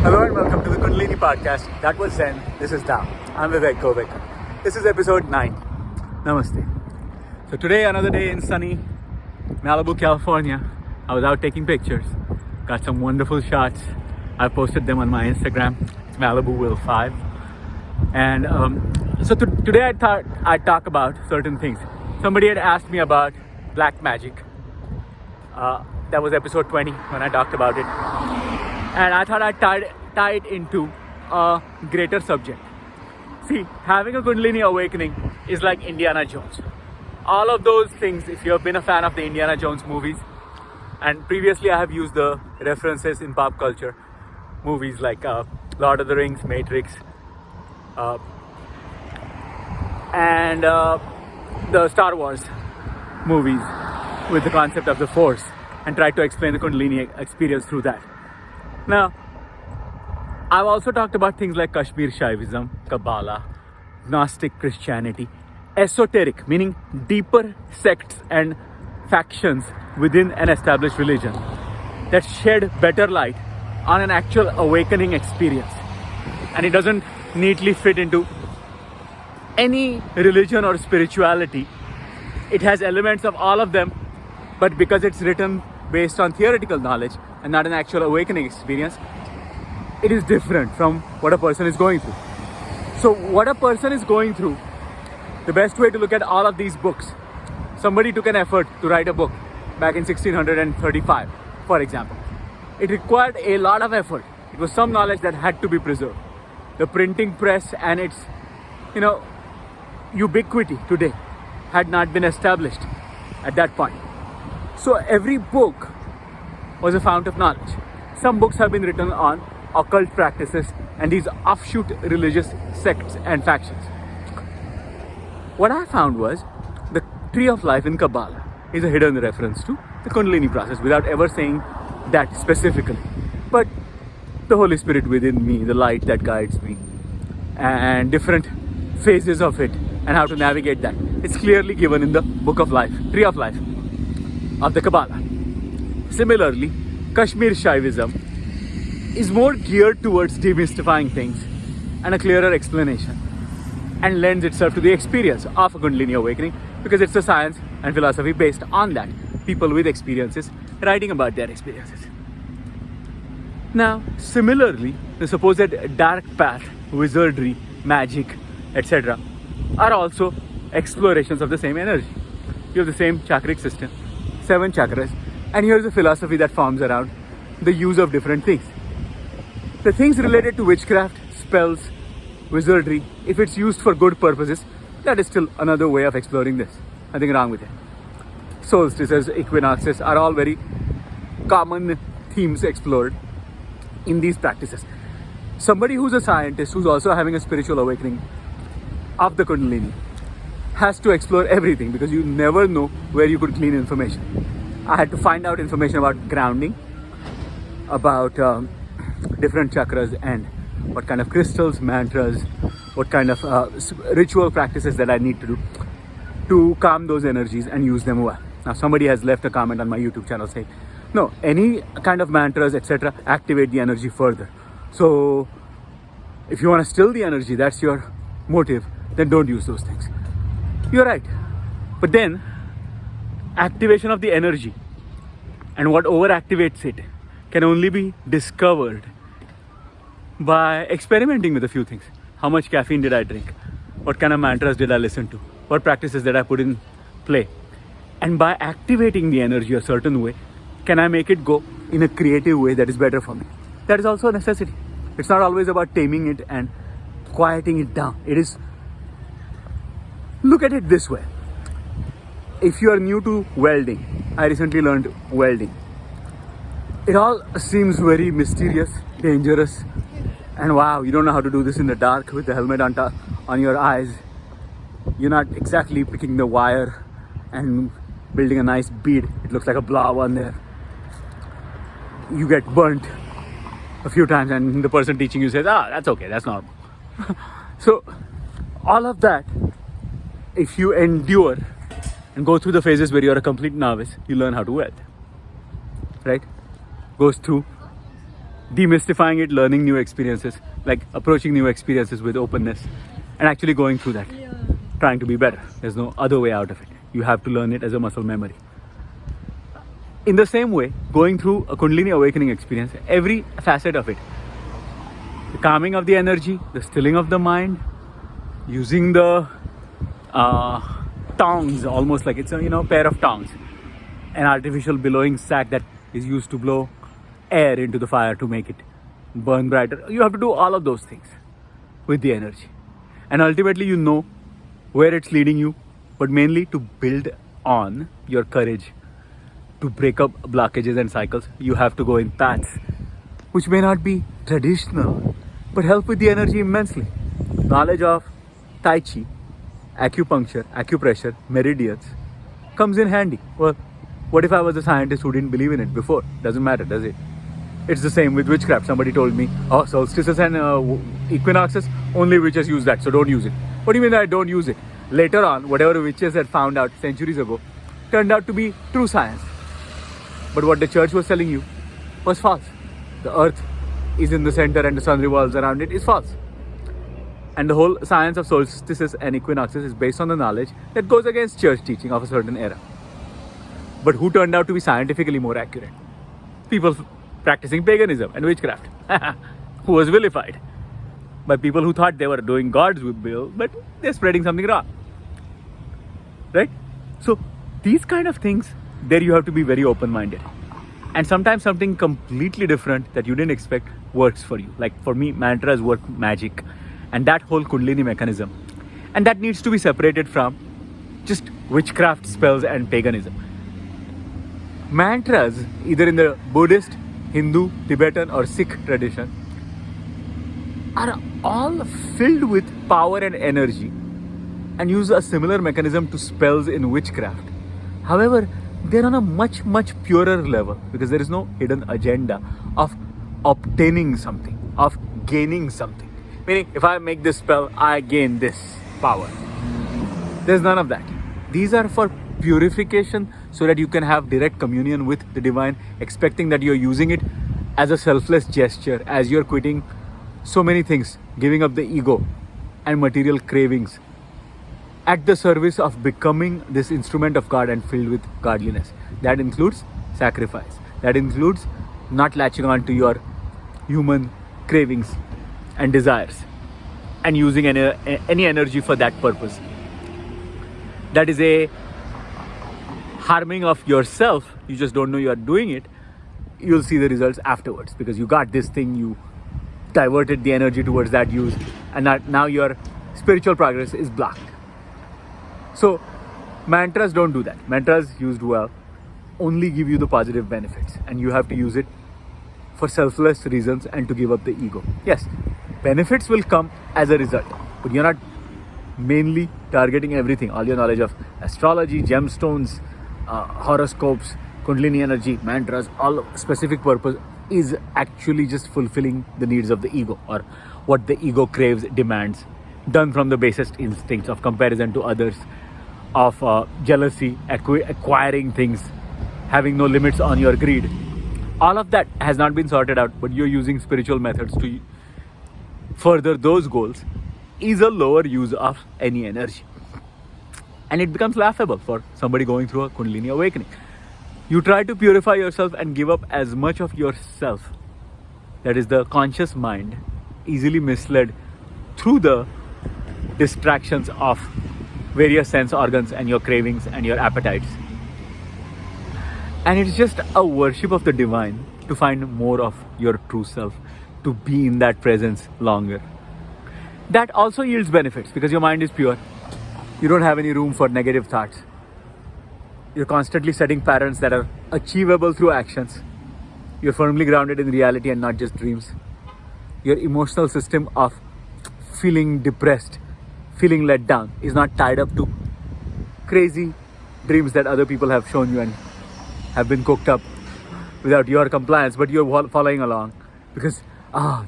Hello and welcome to the Kundalini podcast. That was Zen. This is Tao. I'm Vivek Govik. This is episode 9. Namaste. So today, another day in sunny Malibu, California. I was out taking pictures. Got some wonderful shots. I posted them on my Instagram. It's Malibu Will 5. And today I thought I'd talk about certain things. Somebody had asked me about black magic. That was episode 20 when I talked about it. And I thought I'd tie it into a greater subject. See, having a Kundalini awakening is like Indiana Jones. All of those things, if you have been a fan of the Indiana Jones movies, and previously I have used the references in pop culture, movies like Lord of the Rings, Matrix, and the Star Wars movies with the concept of the Force, and tried to explain the Kundalini experience through that. Now, I've also talked about things like Kashmir Shaivism, Kabbalah, Gnostic Christianity, esoteric, meaning deeper sects and factions within an established religion that shed better light on an actual awakening experience. And it doesn't neatly fit into any religion or spirituality. It has elements of all of them, but because it's written based on theoretical knowledge and not an actual awakening experience, it is different from what a person is going through. So what a person is going through, the best way to look at all of these books, somebody took an effort to write a book back in 1635, for example. It required a lot of effort. It was some knowledge that had to be preserved. The printing press and its, ubiquity today had not been established at that point. So every book was a fount of knowledge. Some books have been written on occult practices and these offshoot religious sects and factions. What I found was the tree of life in Kabbalah is a hidden reference to the Kundalini process without ever saying that specifically. But the Holy Spirit within me, the light that guides me, and different phases of it and how to navigate that, it's clearly given in the Book of Life, Tree of Life of the Kabbalah. Similarly, Kashmir Shaivism is more geared towards demystifying things and a clearer explanation, and lends itself to the experience of a Kundalini awakening because it's a science and philosophy based on that. People with experiences writing about their experiences. Now, similarly, the supposed dark path, wizardry, magic, etc. are also explorations of the same energy. You have the same chakric system, 7 chakras, and here's a philosophy that forms around the use of different things. The things related to witchcraft, spells, wizardry, if it's used for good purposes, that is still another way of exploring this. Nothing wrong with it. Solstices, equinoxes are all very common themes explored in these practices. Somebody who's a scientist, who's also having a spiritual awakening of the Kundalini, has to explore everything because you never know where you could glean information. I had to find out information about grounding, about different chakras and what kind of crystals, mantras, what kind of ritual practices that I need to do to calm those energies and use them well. Now, somebody has left a comment on my YouTube channel saying, no, any kind of mantras, etc., activate the energy further. So, if you want to still the energy, that's your motive, then don't use those things. You're right. But then, activation of the energy and what overactivates it can only be discovered by experimenting with a few things. How much caffeine did I drink? What kind of mantras did I listen to? What practices did I put in play? And by activating the energy a certain way, can I make it go in a creative way that is better for me? That is also a necessity. It's not always about taming it and quieting it down. It is, look at it this way. If you are new to welding, I recently learned welding. It all seems very mysterious, dangerous, and wow, you don't know how to do this in the dark with the helmet on your eyes. You're not exactly picking the wire and building a nice bead. It looks like a blob on there. You get burnt a few times and the person teaching you says, that's okay, that's normal. So all of that, if you endure and go through the phases where you're a complete novice, you learn how to weld, right? Goes through demystifying it, learning new experiences, like approaching new experiences with openness, and actually going through that, trying to be better. There's no other way out of it. You have to learn it as a muscle memory. In the same way, going through a Kundalini awakening experience, every facet of it, the calming of the energy, the stilling of the mind, using the tongs, almost like it's a pair of tongs, an artificial billowing sack that is used to blow air into the fire to make it burn brighter. You have to do all of those things with the energy, and ultimately you know where it's leading you, but mainly to build on your courage to break up blockages and cycles. You have to go in paths which may not be traditional but help with the energy immensely. Knowledge of Tai Chi, acupuncture, acupressure, meridians comes in handy. Well, what if I was a scientist who didn't believe in it before? Doesn't matter, does it? It's the same with witchcraft. Somebody told me, oh, solstices and equinoxes, only witches use that, so don't use it. What do you mean I don't use it? Later on, whatever witches had found out centuries ago turned out to be true science. But what the church was telling you was false. The earth is in the center and the sun revolves around it is false. And the whole science of solstices and equinoxes is based on the knowledge that goes against church teaching of a certain era. But who turned out to be scientifically more accurate? People practicing paganism and witchcraft, who was vilified by people who thought they were doing God's will, but they're spreading something wrong. Right? So these kind of things, there you have to be very open-minded. And sometimes something completely different that you didn't expect works for you. Like for me, mantras work magic. And that whole Kundalini mechanism. And that needs to be separated from just witchcraft, spells and paganism. Mantras, either in the Buddhist, Hindu, Tibetan or Sikh tradition, are all filled with power and energy and use a similar mechanism to spells in witchcraft. However, they're on a much, much purer level because there is no hidden agenda of obtaining something, of gaining something. Meaning, if I make this spell, I gain this power. There's none of that. These are for purification so that you can have direct communion with the divine, expecting that you're using it as a selfless gesture, as you're quitting so many things, giving up the ego and material cravings at the service of becoming this instrument of God and filled with godliness. That includes sacrifice. That includes not latching on to your human cravings and desires and using any energy for that purpose. That is a harming of yourself. You just don't know you are doing it. You'll see the results afterwards because you got this thing, you diverted the energy towards that use, and now your spiritual progress is blocked. So mantras don't do that. Mantras used well only give you the positive benefits, and you have to use it for selfless reasons and to give up the ego. Yes, benefits will come as a result, but you're not mainly targeting everything. All your knowledge of astrology, gemstones, horoscopes, Kundalini energy, mantras, all specific purpose is actually just fulfilling the needs of the ego or what the ego craves, demands, done from the basest instincts of comparison to others, of jealousy, acquiring things, having no limits on your greed. All of that has not been sorted out, but you're using spiritual methods to further those goals is a lower use of any energy. And it becomes laughable for somebody going through a Kundalini awakening. You try to purify yourself and give up as much of yourself. That is the conscious mind, easily misled through the distractions of various sense organs and your cravings and your appetites. And it's just a worship of the divine to find more of your true self, to be in that presence longer. That also yields benefits because your mind is pure. You don't have any room for negative thoughts. You're constantly setting patterns that are achievable through actions. You're firmly grounded in reality and not just dreams. Your emotional system of feeling depressed, feeling let down is not tied up to crazy dreams that other people have shown you and have been cooked up without your compliance, but you're following along because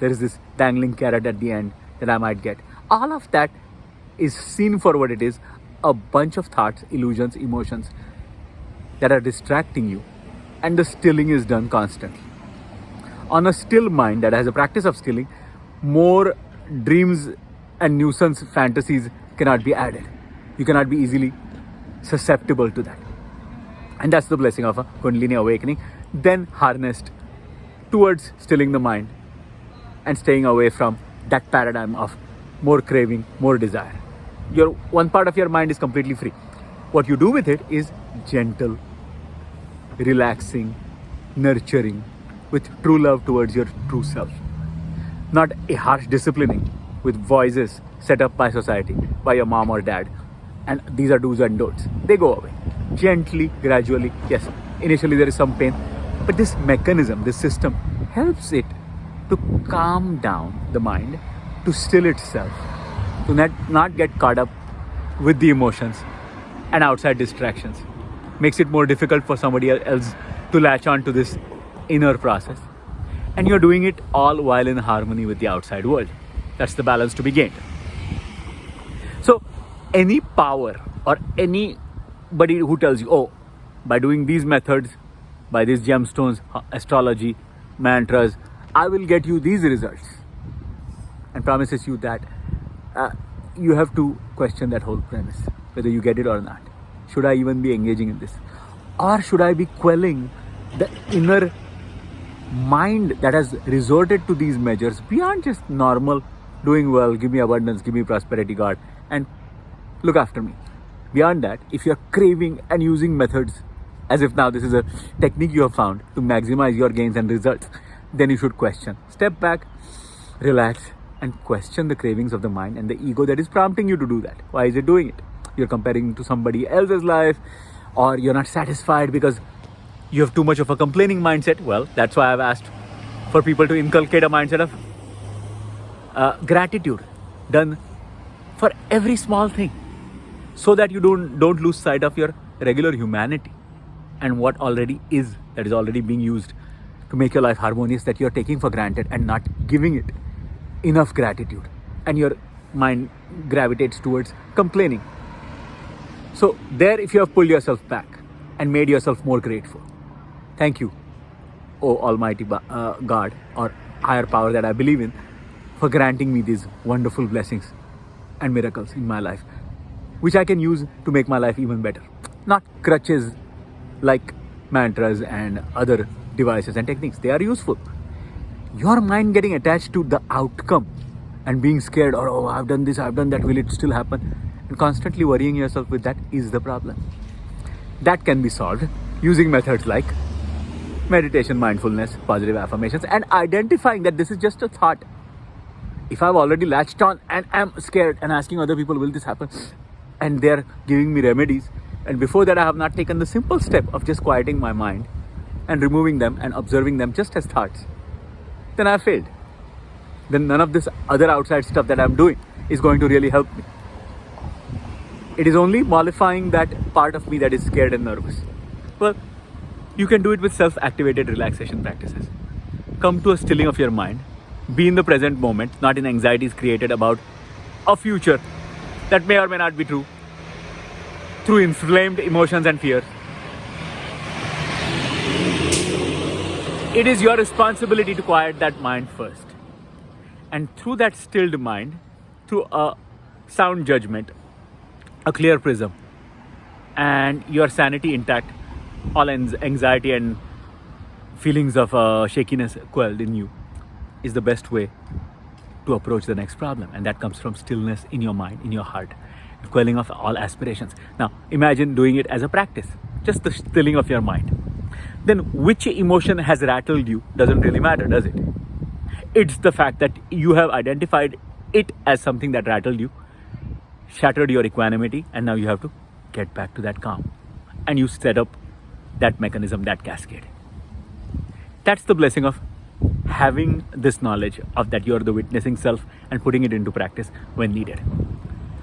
there is this dangling carrot at the end that I might get. All of that is seen for what it is, a bunch of thoughts, illusions, emotions that are distracting you, and the stilling is done constantly. On a still mind that has a practice of stilling, more dreams and nuisance fantasies cannot be added. You cannot be easily susceptible to that. And that's the blessing of a Kundalini awakening, then harnessed towards stilling the mind and staying away from that paradigm of more craving, more desire. Your one part of your mind is completely free. What you do with it is gentle, relaxing, nurturing, with true love towards your true self. Not a harsh disciplining with voices set up by society, by your mom or dad. And these are do's and don'ts. They go away. Gently, gradually. Yes, initially there is some pain. But this mechanism, this system helps it to calm down the mind, to still itself, to not get caught up with the emotions and outside distractions. Makes it more difficult for somebody else to latch on to this inner process. And you're doing it all while in harmony with the outside world. That's the balance to be gained. So any power or anybody who tells you, oh, by doing these methods, by these gemstones, astrology, mantras, I will get you these results, and promises you that, you have to question that whole premise, whether you get it or not. Should I even be engaging in this? Or should I be quelling the inner mind that has resorted to these measures beyond just normal, doing well, give me abundance, give me prosperity, God, and look after me. Beyond that, if you're craving and using methods as if now this is a technique you have found to maximize your gains and results, then you should question. Step back, relax, and question the cravings of the mind and the ego that is prompting you to do that. Why is it doing it? You're comparing to somebody else's life, or you're not satisfied because you have too much of a complaining mindset. Well, that's why I've asked for people to inculcate a mindset of gratitude done for every small thing, so that you don't lose sight of your regular humanity and what already is, that is already being used to make your life harmonious, that you're taking for granted and not giving it enough gratitude, and your mind gravitates towards complaining. So there, if you have pulled yourself back and made yourself more grateful, thank you, oh Almighty God or higher power that I believe in, for granting me these wonderful blessings and miracles in my life, which I can use to make my life even better. Not crutches like mantras and other devices and techniques. They are useful. Your mind getting attached to the outcome and being scared, or oh, I've done this, I've done that, will it still happen? And constantly worrying yourself with that is the problem. That can be solved using methods like meditation, mindfulness, positive affirmations, and identifying that this is just a thought. If I've already latched on and am scared and asking other people, will this happen? And they're giving me remedies. And before that, I have not taken the simple step of just quieting my mind and removing them and observing them just as thoughts, then I failed. Then none of this other outside stuff that I'm doing is going to really help me. It is only mollifying that part of me that is scared and nervous. Well, you can do it with self-activated relaxation practices. Come to a stilling of your mind. Be in the present moment, not in anxieties created about a future that may or may not be true, through inflamed emotions and fears. It is your responsibility to quiet that mind first. And through that stilled mind, through a sound judgment, a clear prism, and your sanity intact, all anxiety and feelings of shakiness quelled in you, is the best way to approach the next problem. And that comes from stillness in your mind, in your heart, quelling of all aspirations. Now, imagine doing it as a practice, just the stilling of your mind. Then which emotion has rattled you doesn't really matter, does it? It's the fact that you have identified it as something that rattled you, shattered your equanimity, and now you have to get back to that calm. And you set up that mechanism, that cascade. That's the blessing of having this knowledge of that you're the witnessing self and putting it into practice when needed.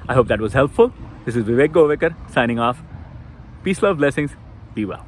I hope that was helpful. This is Vivek Govekar signing off. Peace, love, blessings. Be well.